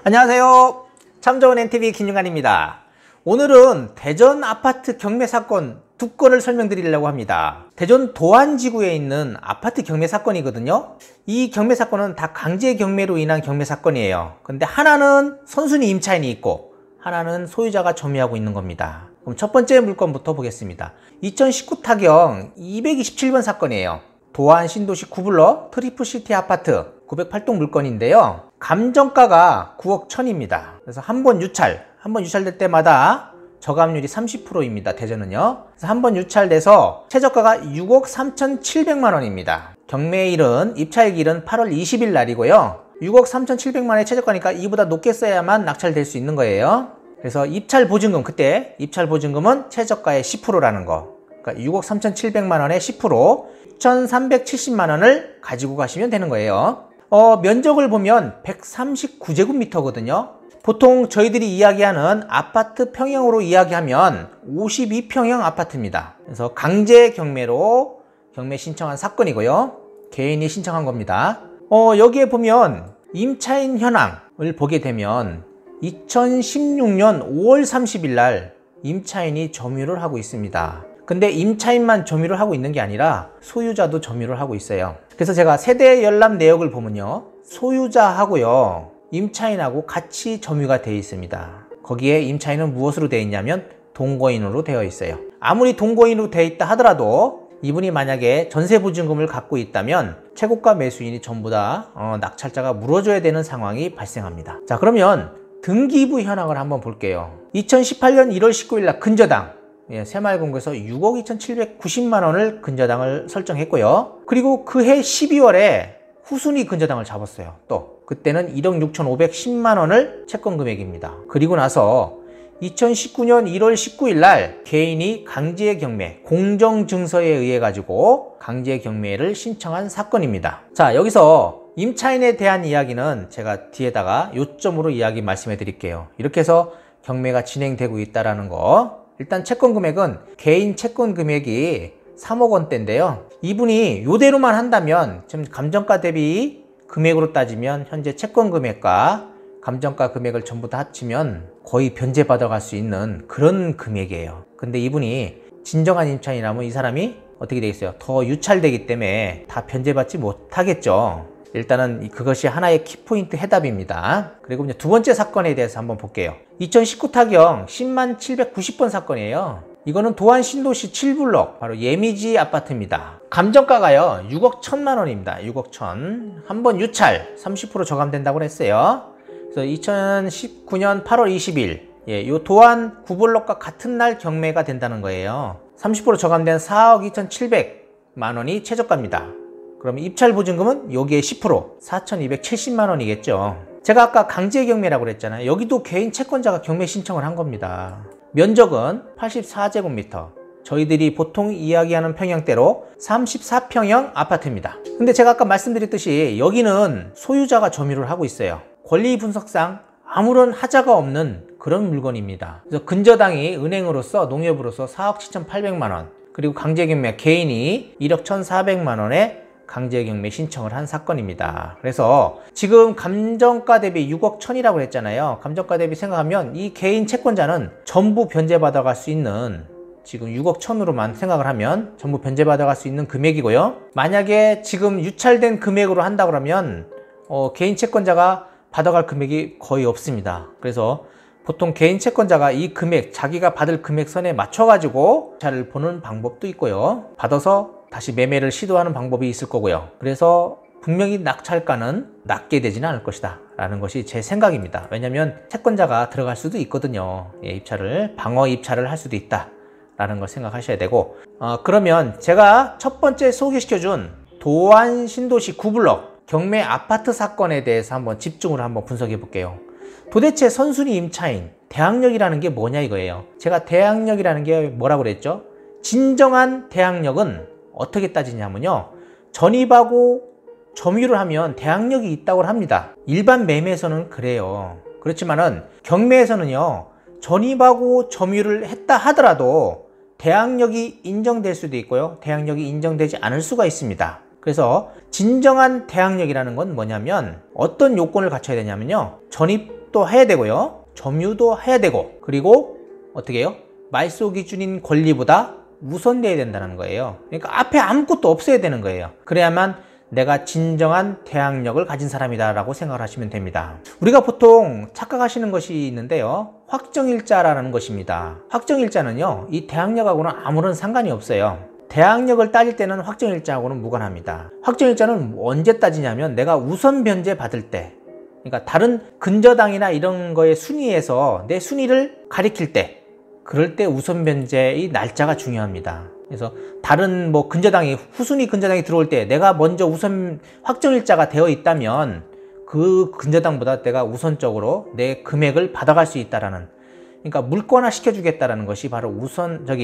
안녕하세요. 참 좋은 NTV 김윤관입니다. 오늘은 대전 아파트 경매 사건 두 건을 설명드리려고 합니다. 대전 도안지구에 있는 아파트 경매 사건이거든요. 이 경매 사건은 다 강제 경매로 인한 경매 사건이에요. 근데 하나는 선순위 임차인이 있고 하나는 소유자가 점유하고 있는 겁니다. 그럼 첫 번째 물건부터 보겠습니다. 2019 타경 227번 사건이에요. 도안 신도시 9블럭 트리플시티 아파트 908동 물건인데요. 감정가가 9억 1000입니다. 그래서 한 번 유찰될 때마다 저감률이 30%입니다. 대전은요. 그래서 한 번 유찰돼서 최저가가 6억 3700만 원입니다. 경매일은 입찰일은 8월 20일 날이고요. 6억 3700만 원의 최저가니까 이보다 높게 써야만 낙찰될 수 있는 거예요. 그래서 입찰 보증금, 그때 입찰 보증금은 최저가의 10%라는 거. 그러니까 6억 3700만 원의 10%, 6370만 원을 가지고 가시면 되는 거예요. 면적을 보면 139제곱미터거든요. 보통 저희들이 이야기하는 아파트 평형으로 이야기하면 52평형 아파트입니다. 그래서 강제 경매로 경매 신청한 사건이고요. 개인이 신청한 겁니다. 여기에 보면 임차인 현황을 보게 되면 2016년 5월 30일 날 임차인이 점유를 하고 있습니다. 근데 임차인만 점유를 하고 있는 게 아니라 소유자도 점유를 하고 있어요. 그래서 제가 세대 열람 내역을 보면요, 소유자하고요 임차인하고 같이 점유가 되어 있습니다. 거기에 임차인은 무엇으로 되어 있냐면 동거인으로 되어 있어요. 아무리 동거인으로 되어 있다 하더라도 이분이 만약에 전세보증금을 갖고 있다면 최고가 매수인이 전부 다 낙찰자가 물어줘야 되는 상황이 발생합니다. 자, 그러면 등기부 현황을 한번 볼게요. 2018년 1월 19일 날 근저당 새마을금고에서 6억 2790만 원을 근저당을 설정했고요. 그리고 그해 12월에 후순위 근저당을 잡았어요. 또 그때는 1억 6510만 원을 채권 금액입니다. 그리고 나서 2019년 1월 19일 날 개인이 강제 경매 공정증서에 의해 가지고 강제 경매를 신청한 사건입니다. 자, 여기서 임차인에 대한 이야기는 제가 뒤에다가 요점으로 이야기 말씀해 드릴게요. 이렇게 해서 경매가 진행되고 있다는 거. 일단 채권 금액은 개인 채권 금액이 3억 원대인데요. 이분이 이대로만 한다면 지금 감정가 대비 금액으로 따지면 현재 채권 금액과 감정가 금액을 전부 다 합치면 거의 변제받아 갈 수 있는 그런 금액이에요. 근데 이분이 진정한 임차인이라면 이 사람이 어떻게 되겠어요? 더 유찰되기 때문에 다 변제받지 못하겠죠. 일단은 그것이 하나의 키포인트 해답입니다. 그리고 이제 두 번째 사건에 대해서 한번 볼게요. 2019 타경 10만 790번 사건이에요. 이거는 도안 신도시 7블럭 바로 예미지 아파트입니다. 감정가가요 6억 1000만 원입니다. 6억 1000. 한번 유찰 30% 저감된다고 했어요. 그래서 2019년 8월 20일 요 도안 9블럭과 같은 날 경매가 된다는 거예요. 30% 저감된 4억 2700만 원이 최저가입니다. 그럼 입찰 보증금은 여기에 10% 4270만 원이겠죠. 제가 아까 강제 경매라고 그랬잖아요. 여기도 개인 채권자가 경매 신청을 한 겁니다. 면적은 84제곱미터. 저희들이 보통 이야기하는 평형대로 34평형 아파트입니다. 근데 제가 아까 말씀드렸듯이 여기는 소유자가 점유를 하고 있어요. 권리 분석상 아무런 하자가 없는 그런 물건입니다. 그래서 근저당이 은행으로서 농협으로서 4억 7800만 원, 그리고 강제 경매 개인이 1억 1400만 원에 강제 경매 신청을 한 사건입니다. 그래서 지금 감정가 대비 6억 1000이라고 했잖아요. 감정가 대비 생각하면 이 개인 채권자는 전부 변제받아 갈 수 있는, 지금 6억 1000으로만 생각을 하면 전부 변제받아 갈 수 있는 금액이고요. 만약에 지금 유찰된 금액으로 한다 그러면 개인 채권자가 받아갈 금액이 거의 없습니다. 그래서 보통 개인 채권자가 이 금액, 자기가 받을 금액 선에 맞춰 가지고 차를 보는 방법도 있고요. 받아서 다시 매매를 시도하는 방법이 있을 거고요. 그래서 분명히 낙찰가는 낮게 되지는 않을 것이다 라는 것이 제 생각입니다. 왜냐하면 채권자가 들어갈 수도 있거든요. 입찰을 방어 입찰을 할 수도 있다 라는 걸 생각하셔야 되고, 그러면 제가 첫 번째 소개시켜준 도안 신도시 9블럭 경매 아파트 사건에 대해서 한번 집중을 한번 분석해 볼게요. 도대체 선순위 임차인 대항력이라는 게 뭐냐 이거예요. 제가 대항력이라는 게 뭐라고 그랬죠? 진정한 대항력은 어떻게 따지냐면요, 전입하고 점유를 하면 대항력이 있다고 합니다. 일반 매매에서는 그래요. 그렇지만은 경매에서는요, 전입하고 점유를 했다 하더라도 대항력이 인정될 수도 있고요, 대항력이 인정되지 않을 수가 있습니다. 그래서 진정한 대항력이라는 건 뭐냐면 어떤 요건을 갖춰야 되냐면요, 전입 취득도 해야 되고요. 점유도 해야 되고, 그리고 어떻게 해요? 말소 기준인 권리보다 우선돼야 된다는 거예요. 그러니까 앞에 아무것도 없어야 되는 거예요. 그래야만 내가 진정한 대항력을 가진 사람이다 라고 생각을 하시면 됩니다. 우리가 보통 착각하시는 것이 있는데요, 확정일자라는 것입니다. 확정일자는요, 이 대항력하고는 아무런 상관이 없어요. 대항력을 따질 때는 확정일자하고는 무관합니다. 확정일자는 언제 따지냐면 내가 우선 변제 받을 때, 그러니까 다른 근저당이나 이런 거의 순위에서 내 순위를 가리킬 때, 그럴 때 우선 변제의 날짜가 중요합니다. 그래서 다른 뭐 근저당이, 후순위 근저당이 들어올 때 내가 먼저 우선 확정일자가 되어 있다면 그 근저당보다 내가 우선적으로 내 금액을 받아갈 수 있다라는, 그러니까 물권화 시켜주겠다라는 것이 바로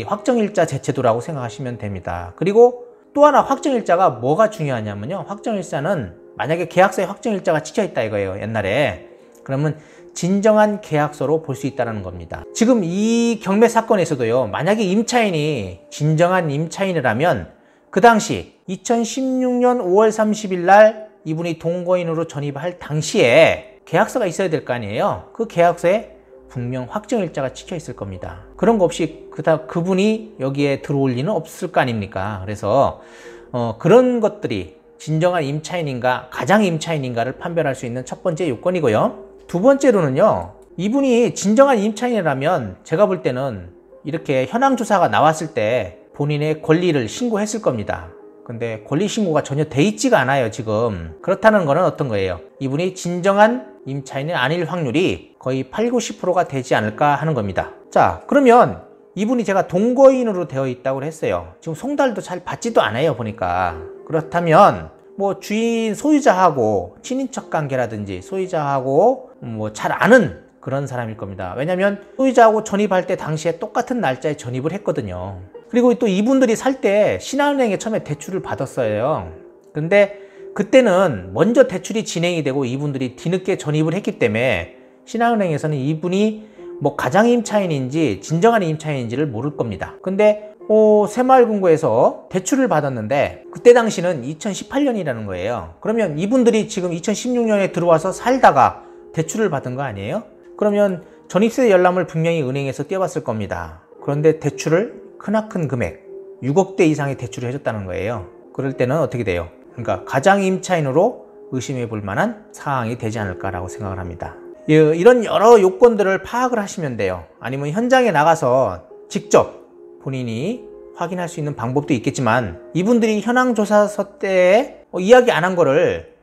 확정일자 제체도라고 생각하시면 됩니다. 그리고 또 하나 확정일자가 뭐가 중요하냐면요, 확정일자는 만약에 계약서에 확정일자가 찍혀 있다 이거예요, 옛날에. 그러면 진정한 계약서로 볼 수 있다는 겁니다. 지금 이 경매 사건에서도요, 만약에 임차인이 진정한 임차인이라면 그 당시 2016년 5월 30일 날 이분이 동거인으로 전입할 당시에 계약서가 있어야 될 거 아니에요. 그 계약서에 분명 확정일자가 찍혀 있을 겁니다. 그런 거 없이 그분이 여기에 들어올 리는 없을 거 아닙니까? 그래서 그런 것들이 진정한 임차인인가, 가장 임차인인가를 판별할 수 있는 첫 번째 요건이고요. 두 번째로는요, 이분이 진정한 임차인이라면 제가 볼 때는 이렇게 현황조사가 나왔을 때 본인의 권리를 신고했을 겁니다. 근데 권리 신고가 전혀 돼 있지가 않아요, 지금. 그렇다는 거는 어떤 거예요? 이분이 진정한 임차인이 아닐 확률이 거의 80, 90%가 되지 않을까 하는 겁니다. 자, 그러면 이분이 제가 동거인으로 되어 있다고 했어요. 지금 송달도 잘 받지도 않아요, 보니까. 그렇다면 뭐 주인 소유자하고 친인척 관계라든지 소유자하고 뭐 잘 아는 그런 사람일 겁니다. 왜냐면 소유자하고 전입할 때 당시에 똑같은 날짜에 전입을 했거든요. 그리고 또 이분들이 살 때 신한은행에 처음에 대출을 받았어요. 근데 그때는 먼저 대출이 진행이 되고 이분들이 뒤늦게 전입을 했기 때문에 신한은행에서는 이분이 뭐 가장 임차인인지 진정한 임차인인지를 모를 겁니다. 근데 새마을금고에서 대출을 받았는데 그때 당시는 2018년이라는 거예요. 그러면 이분들이 지금 2016년에 들어와서 살다가 대출을 받은 거 아니에요? 그러면 전입세 열람을 분명히 은행에서 떼어봤을 겁니다. 그런데 대출을 크나큰 금액 6억대 이상의 대출을 해줬다는 거예요. 그럴 때는 어떻게 돼요? 그러니까 가장 임차인으로 의심해 볼 만한 사항이 되지 않을까라고 생각을 합니다. 이런 여러 요건들을 파악을 하시면 돼요. 아니면 현장에 나가서 직접 본인이 확인할 수 있는 방법도 있겠지만 이분들이 현황조사서 때 이야기 안 한 거를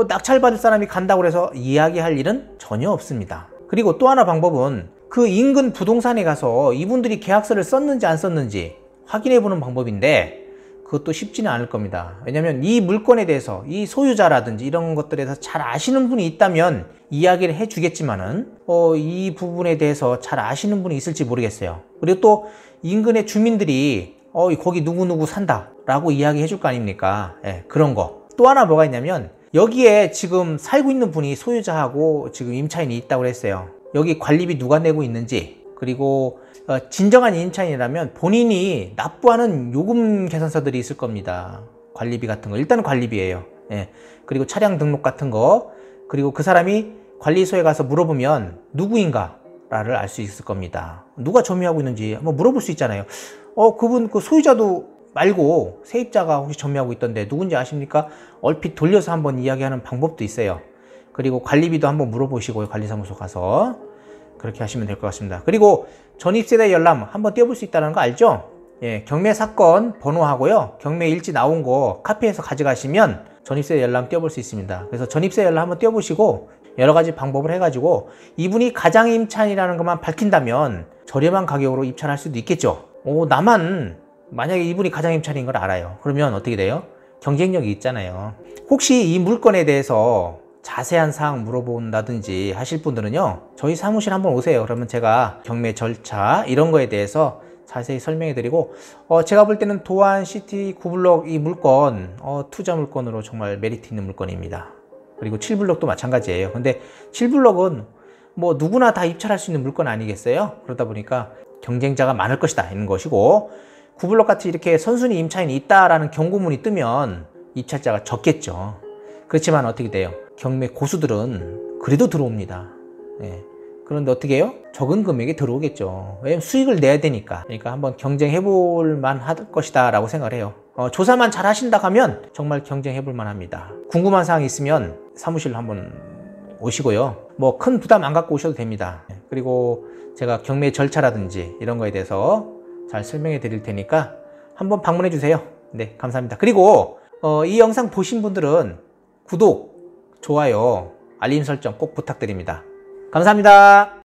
낙찰받을 사람이 간다고 해서 이야기할 일은 전혀 없습니다. 그리고 또 하나 방법은 그 인근 부동산에 가서 이분들이 계약서를 썼는지 안 썼는지 확인해 보는 방법인데 그것도 쉽지는 않을 겁니다. 왜냐하면 이 물건에 대해서 이 소유자라든지 이런 것들에 대해서 잘 아시는 분이 있다면 이야기를 해 주겠지만은 이 부분에 대해서 잘 아시는 분이 있을지 모르겠어요. 그리고 또 인근의 주민들이 거기 누구누구 산다 라고 이야기해 줄 거 아닙니까? 그런 거. 또 하나 뭐가 있냐면 여기에 지금 살고 있는 분이 소유자하고 지금 임차인이 있다고 했어요. 여기 관리비 누가 내고 있는지, 그리고 진정한 임차인이라면 본인이 납부하는 요금 계산서들이 있을 겁니다. 관리비 같은 거. 일단 관리비예요. 그리고 차량 등록 같은 거, 그리고 그 사람이 관리소에 가서 물어보면 누구인가를 알 수 있을 겁니다. 누가 점유하고 있는지 한번 물어볼 수 있잖아요. 그분 그 소유자도 말고 세입자가 혹시 점유하고 있던데 누군지 아십니까? 얼핏 돌려서 한번 이야기하는 방법도 있어요. 그리고 관리비도 한번 물어보시고요. 관리사무소 가서 그렇게 하시면 될 것 같습니다. 그리고 전입세대 열람 한번 떼어볼 수 있다는 거 알죠? 경매 사건 번호하고요, 경매 일지 나온 거 카피해서 가져가시면 전입세 열람 떼어볼 수 있습니다. 그래서 전입세 열람 한번 떼어보시고 여러 가지 방법을 해가지고 이분이 가장 임차인이라는 것만 밝힌다면 저렴한 가격으로 입찰할 수도 있겠죠. 나만 만약에 이분이 가장 임차인인 걸 알아요. 그러면 어떻게 돼요? 경쟁력이 있잖아요. 혹시 이 물건에 대해서 자세한 사항 물어본다든지 하실 분들은요, 저희 사무실 한번 오세요. 그러면 제가 경매 절차 이런 거에 대해서 자세히 설명해 드리고, 제가 볼 때는 도안시티 9블록 이 물건 투자 물건으로 정말 메리트 있는 물건입니다. 그리고 7블록도 마찬가지예요. 근데 7블록은 뭐 누구나 다 입찰할 수 있는 물건 아니겠어요? 그러다 보니까 경쟁자가 많을 것이다 있는 것이고, 9블록 같이 이렇게 선순위 임차인이 있다라는 경고문이 뜨면 입찰자가 적겠죠. 그렇지만 어떻게 돼요? 경매 고수들은 그래도 들어옵니다. 그런데 어떻게 해요? 적은 금액이 들어오겠죠. 왜냐면 수익을 내야 되니까. 그러니까 한번 경쟁해 볼 만할 것이다 라고 생각을 해요. 조사만 잘 하신다 하면 정말 경쟁해 볼 만합니다. 궁금한 사항 있으면 사무실로 한번 오시고요. 뭐 큰 부담 안 갖고 오셔도 됩니다. 그리고 제가 경매 절차라든지 이런 거에 대해서 잘 설명해 드릴 테니까 한번 방문해 주세요. 네, 감사합니다. 그리고 이 영상 보신 분들은 구독, 좋아요, 알림 설정 꼭 부탁드립니다. 감사합니다.